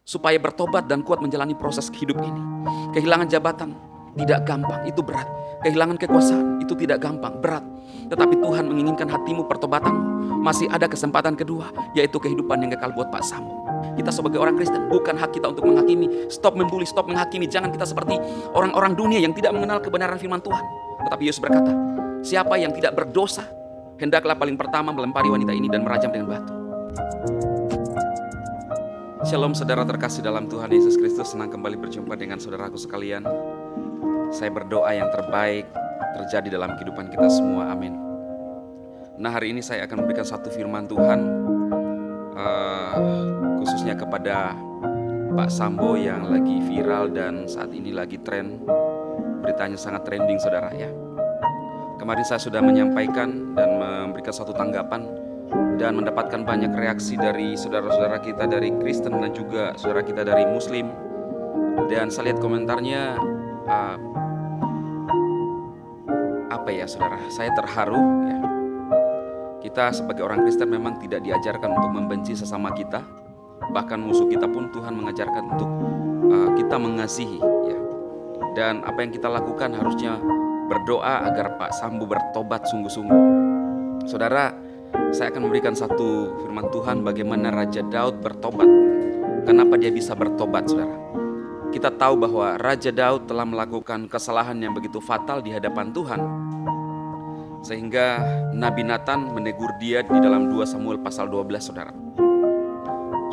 supaya bertobat dan kuat menjalani proses hidup ini. Kehilangan jabatan tidak gampang, itu berat. Kehilangan kekuasaan itu tidak gampang, berat. Tetapi Tuhan menginginkan hatimu, pertobatanmu. Masih ada kesempatan kedua, yaitu kehidupan yang kekal buat Pak Sambo. Kita sebagai orang Kristen, bukan hak kita untuk menghakimi. Stop membuli, stop menghakimi. Jangan kita seperti orang-orang dunia yang tidak mengenal kebenaran firman Tuhan. Tetapi Yesus berkata, siapa yang tidak berdosa, hendaklah paling pertama melempari wanita ini dan merajam dengan batu. Shalom saudara terkasih dalam Tuhan Yesus Kristus. Senang kembali berjumpa dengan saudaraku sekalian. Saya berdoa yang terbaik terjadi dalam kehidupan kita semua, amin. Nah, hari ini saya akan memberikan satu firman Tuhan khususnya kepada Pak Sambo yang lagi viral dan saat ini lagi tren. Beritanya sangat trending saudara ya. Kemarin saya sudah menyampaikan dan memberikan satu tanggapan dan mendapatkan banyak reaksi dari saudara-saudara kita dari Kristen dan juga saudara kita dari Muslim. Dan saya lihat komentarnya, apa ya saudara, saya terharu ya. Kita sebagai orang Kristen memang tidak diajarkan untuk membenci sesama kita. Bahkan musuh kita pun Tuhan mengajarkan untuk kita mengasihi ya. Dan apa yang kita lakukan harusnya berdoa agar Pak Sambo bertobat sungguh-sungguh. Saudara, saya akan memberikan satu firman Tuhan bagaimana Raja Daud bertobat. Kenapa dia bisa bertobat, saudara? Kita tahu bahwa Raja Daud telah melakukan kesalahan yang begitu fatal di hadapan Tuhan, sehingga Nabi Nathan menegur dia di dalam 2 Samuel pasal 12, saudara.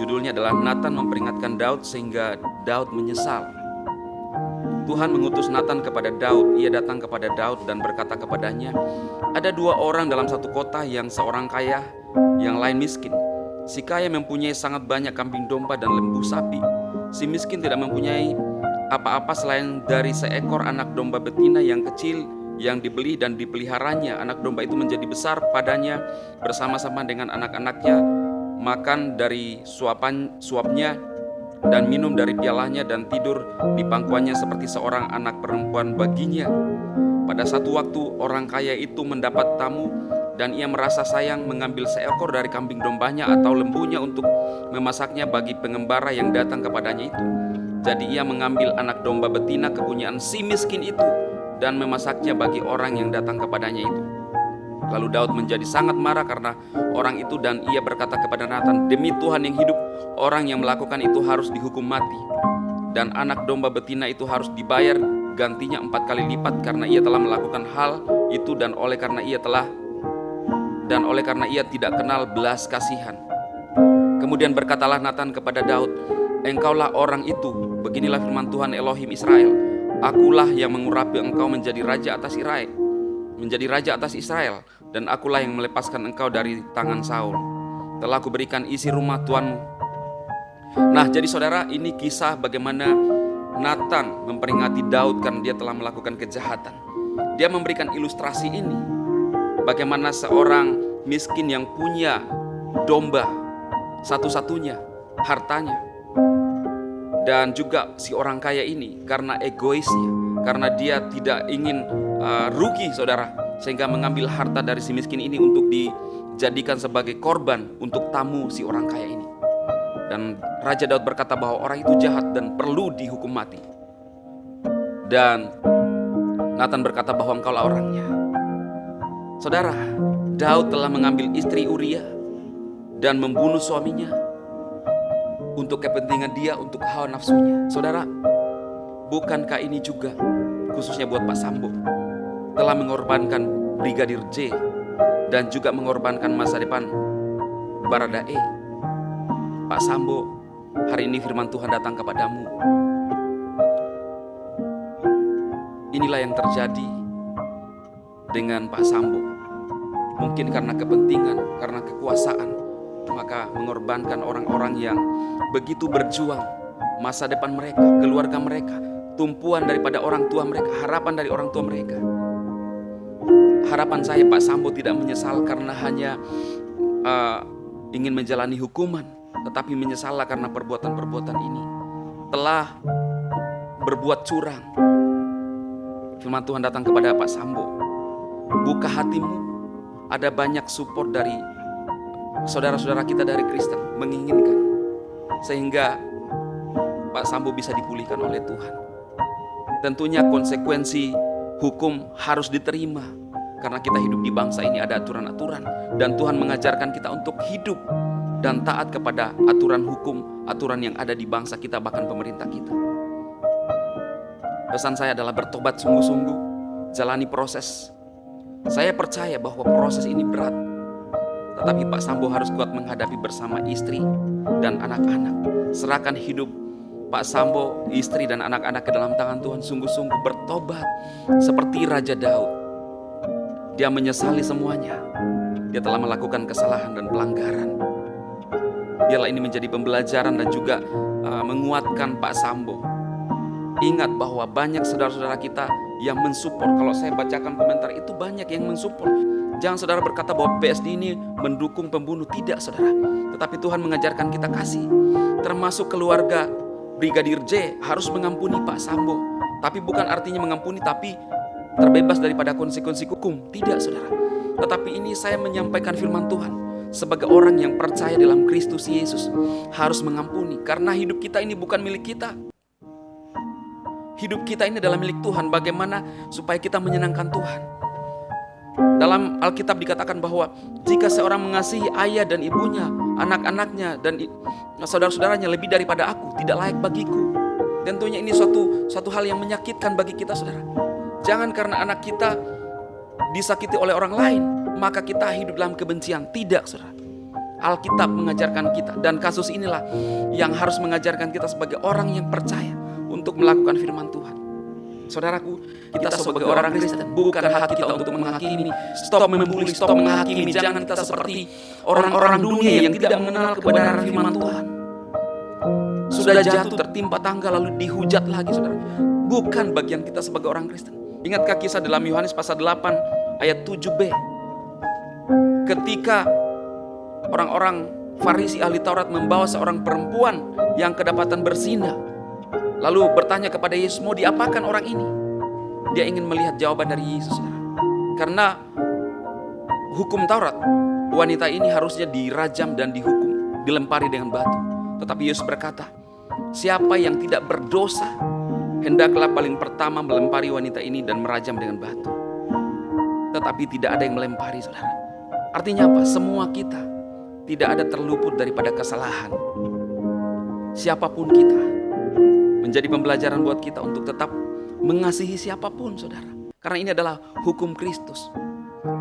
Judulnya adalah Nathan memperingatkan Daud sehingga Daud menyesal. Tuhan mengutus Nathan kepada Daud. Ia datang kepada Daud dan berkata kepadanya, ada 2 orang dalam satu kota, yang seorang kaya, yang lain miskin. Si kaya mempunyai sangat banyak kambing domba dan lembu sapi. Si miskin tidak mempunyai apa-apa selain dari seekor anak domba betina yang kecil yang dibeli dan dipeliharanya. Anak domba itu menjadi besar padanya bersama-sama dengan anak-anaknya, makan dari suapnya dan minum dari pialanya dan tidur di pangkuannya seperti seorang anak perempuan baginya. Pada satu waktu orang kaya itu mendapat tamu dan ia merasa sayang mengambil seekor dari kambing dombanya atau lembunya untuk memasaknya bagi pengembara yang datang kepadanya itu. Jadi ia mengambil anak domba betina kepunyaan si miskin itu dan memasaknya bagi orang yang datang kepadanya itu. Lalu Daud menjadi sangat marah karena orang itu dan ia berkata kepada Nathan, demi Tuhan yang hidup, orang yang melakukan itu harus dihukum mati. Dan anak domba betina itu harus dibayar gantinya 4 kali lipat karena ia telah melakukan hal itu dan oleh karena ia tidak kenal belas kasihan. Kemudian berkatalah Nathan kepada Daud, engkaulah orang itu, beginilah firman Tuhan Elohim Israel, akulah yang mengurapi engkau menjadi raja atas Israel, dan akulah yang melepaskan engkau dari tangan Saul. Telah kuberikan isi rumah tuanmu. Nah, jadi saudara, ini kisah bagaimana Nathan memperingati Daud karena dia telah melakukan kejahatan. Dia memberikan ilustrasi ini, bagaimana seorang miskin yang punya domba satu-satunya hartanya, dan juga si orang kaya ini karena egoisnya, karena dia tidak ingin rugi saudara, sehingga mengambil harta dari si miskin ini untuk dijadikan sebagai korban untuk tamu si orang kaya ini. Dan Raja Daud berkata bahwa orang itu jahat dan perlu dihukum mati. Dan Nathan berkata bahwa engkaulah orangnya. Saudara, Daud telah mengambil istri Uria dan membunuh suaminya untuk kepentingan dia, untuk hawa nafsunya. Saudara, bukankah ini juga khususnya buat Pak Sambo telah mengorbankan Brigadir J dan juga mengorbankan masa depan Baradae? Pak Sambo, hari ini firman Tuhan datang kepadamu. Inilah yang terjadi dengan Pak Sambo. Mungkin karena kepentingan, karena kekuasaan, maka mengorbankan orang-orang yang begitu berjuang, masa depan mereka, keluarga mereka, tumpuan daripada orang tua mereka, harapan dari orang tua mereka. Harapan saya Pak Sambo tidak menyesal karena hanya ingin menjalani hukuman, tetapi menyesal karena perbuatan-perbuatan ini telah berbuat curang. Firman Tuhan datang kepada Pak Sambo, buka hatimu. Ada banyak support dari saudara-saudara kita dari Kristen menginginkan, sehingga Pak Sambo bisa dipulihkan oleh Tuhan. Tentunya konsekuensi hukum harus diterima, karena kita hidup di bangsa ini ada aturan-aturan, dan Tuhan mengajarkan kita untuk hidup dan taat kepada aturan hukum, aturan yang ada di bangsa kita, bahkan pemerintah kita. Pesan saya adalah bertobat sungguh-sungguh, jalani proses. Saya percaya bahwa proses ini berat, tetapi Pak Sambo harus kuat menghadapi bersama istri dan anak-anak. Serahkan hidup Pak Sambo, istri dan anak-anak ke dalam tangan Tuhan. Sungguh-sungguh bertobat seperti Raja Daud. Dia menyesali semuanya. Dia telah melakukan kesalahan dan pelanggaran. Biarlah ini menjadi pembelajaran dan juga menguatkan Pak Sambo. Ingat bahwa banyak saudara-saudara kita yang mensupport. Kalau saya bacakan komentar itu, banyak yang mensupport. Jangan saudara berkata bahwa PSD ini mendukung pembunuh. Tidak, saudara. Tetapi Tuhan mengajarkan kita kasih. Termasuk keluarga Brigadir J harus mengampuni Pak Sambo. Tapi bukan artinya mengampuni tapi terbebas daripada konsekuensi hukum. Tidak, saudara. Tetapi ini saya menyampaikan firman Tuhan. Sebagai orang yang percaya dalam Kristus Yesus, harus mengampuni. Karena hidup kita ini bukan milik kita. Hidup kita ini adalah milik Tuhan. Bagaimana supaya kita menyenangkan Tuhan? Dalam Alkitab dikatakan bahwa jika seorang mengasihi ayah dan ibunya, anak-anaknya dan saudara-saudaranya lebih daripada aku, tidak layak bagiku. Tentunya ini suatu hal yang menyakitkan bagi kita, saudara. Jangan karena anak kita disakiti oleh orang lain, maka kita hidup dalam kebencian. Tidak, saudara. Alkitab mengajarkan kita, dan kasus inilah yang harus mengajarkan kita sebagai orang yang percaya untuk melakukan firman Tuhan. Saudaraku, kita sebagai orang Kristen, bukan hak kita untuk menghakimi. Stop membuli, stop menghakimi. Jangan kita seperti orang-orang dunia yang tidak mengenal kebenaran firman Tuhan. Sudah jatuh tertimpa tangga lalu dihujat lagi, saudara. Bukan bagian kita sebagai orang Kristen. Ingatkah kisah dalam Yohanes pasal 8 ayat 7b? Ketika orang-orang Farisi ahli Taurat membawa seorang perempuan yang kedapatan berzina, lalu bertanya kepada Yesus, mau diapakan orang ini? Dia ingin melihat jawaban dari Yesus. Karena hukum Taurat, wanita ini harusnya dirajam dan dihukum, dilempari dengan batu. Tetapi Yesus berkata, siapa yang tidak berdosa, hendaklah paling pertama melempari wanita ini dan merajam dengan batu. Tetapi tidak ada yang melempari, saudara. Artinya apa? Semua kita tidak ada terluput daripada kesalahan. Siapapun kita, menjadi pembelajaran buat kita untuk tetap mengasihi siapapun, saudara. Karena ini adalah hukum Kristus.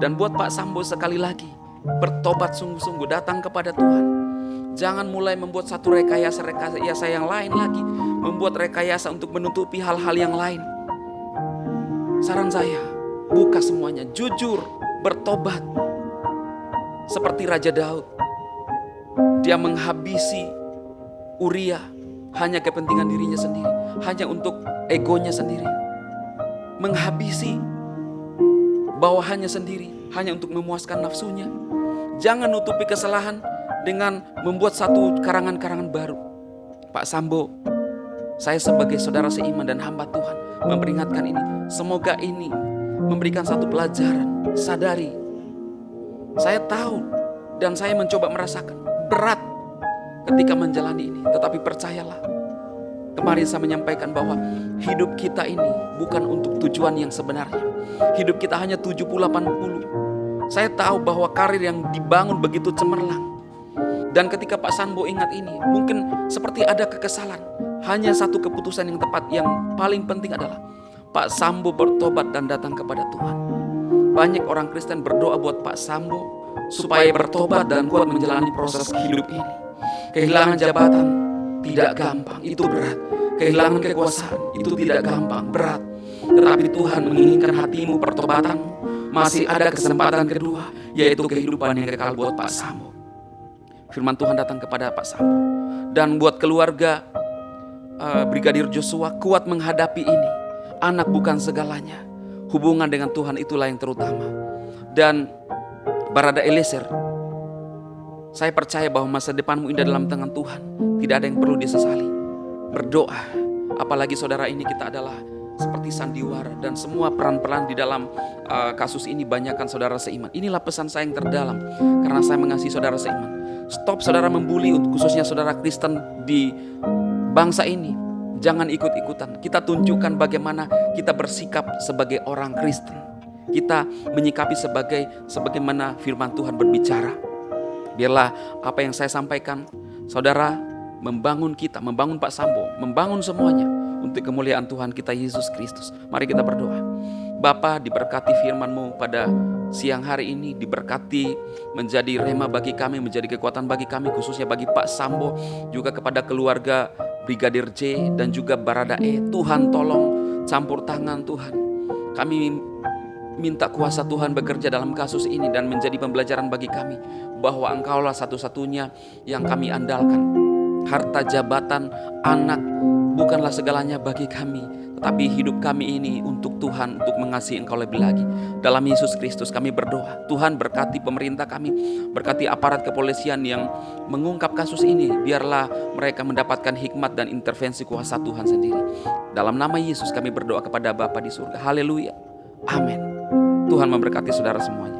Dan buat Pak Sambo sekali lagi, bertobat sungguh-sungguh, datang kepada Tuhan. Jangan mulai membuat satu rekayasa yang lain lagi, membuat rekayasa untuk menutupi hal-hal yang lain. Saran saya, buka semuanya, jujur, bertobat. Seperti Raja Daud, dia menghabisi Uria hanya kepentingan dirinya sendiri, hanya untuk egonya sendiri. Menghabisi bawahannya sendiri hanya untuk memuaskan nafsunya. Jangan nutupi kesalahan dengan membuat satu karangan-karangan baru. Pak Sambo, saya sebagai saudara seiman dan hamba Tuhan memperingatkan ini. Semoga ini memberikan satu pelajaran. Sadari, saya tahu dan saya mencoba merasakan berat ketika menjalani ini. Tetapi percayalah, kemarin saya menyampaikan bahwa hidup kita ini bukan untuk tujuan yang sebenarnya. Hidup kita hanya 70-80. Saya tahu bahwa karir yang dibangun begitu cemerlang. Dan ketika Pak Sambo ingat ini, mungkin seperti ada kekesalan. Hanya satu keputusan yang tepat, yang paling penting adalah Pak Sambo bertobat dan datang kepada Tuhan. Banyak orang Kristen berdoa buat Pak Sambo supaya bertobat dan kuat menjalani proses hidup ini. Kehilangan jabatan tidak gampang, itu berat. Kehilangan kekuasaan itu tidak gampang, berat. Tetapi Tuhan menginginkan hatimu, pertobatanmu. Masih ada kesempatan kedua, yaitu kehidupan yang kekal buat Pak Sambo. Firman Tuhan datang kepada Pak Sambo. Dan buat keluarga Brigadir Joshua, kuat menghadapi ini. Anak bukan segalanya. Hubungan dengan Tuhan itulah yang terutama. Dan Barada Eliezer, saya percaya bahwa masa depanmu indah dalam tangan Tuhan. Tidak ada yang perlu disesali. Berdoa. Apalagi saudara ini kita adalah seperti sandiwara. Dan semua peran-peran di dalam kasus ini banyakkan saudara seiman. Inilah pesan saya yang terdalam. Karena saya mengasihi saudara seiman. Stop saudara membuli, khususnya saudara Kristen di bangsa ini. Jangan ikut-ikutan. Kita tunjukkan bagaimana kita bersikap sebagai orang Kristen. Kita menyikapi sebagaimana firman Tuhan berbicara. Biarlah apa yang saya sampaikan, saudara, membangun kita, membangun Pak Sambo, membangun semuanya untuk kemuliaan Tuhan kita Yesus Kristus. Mari kita berdoa. Bapa, diberkati firman-Mu pada siang hari ini, diberkati menjadi rema bagi kami, menjadi kekuatan bagi kami, khususnya bagi Pak Sambo, juga kepada keluarga Brigadir J dan juga Baradae. Tuhan tolong campur tangan Tuhan. Kami minta kuasa Tuhan bekerja dalam kasus ini dan menjadi pembelajaran bagi kami bahwa Engkaulah satu-satunya yang kami andalkan. Harta, jabatan, anak bukanlah segalanya bagi kami, tetapi hidup kami ini untuk Tuhan, untuk mengasihi Engkau lebih lagi. Dalam Yesus Kristus kami berdoa. Tuhan berkati pemerintah kami, berkati aparat kepolisian yang mengungkap kasus ini. Biarlah mereka mendapatkan hikmat dan intervensi kuasa Tuhan sendiri. Dalam nama Yesus kami berdoa kepada Bapa di surga. Haleluya. Amin. Tuhan memberkati saudara semuanya.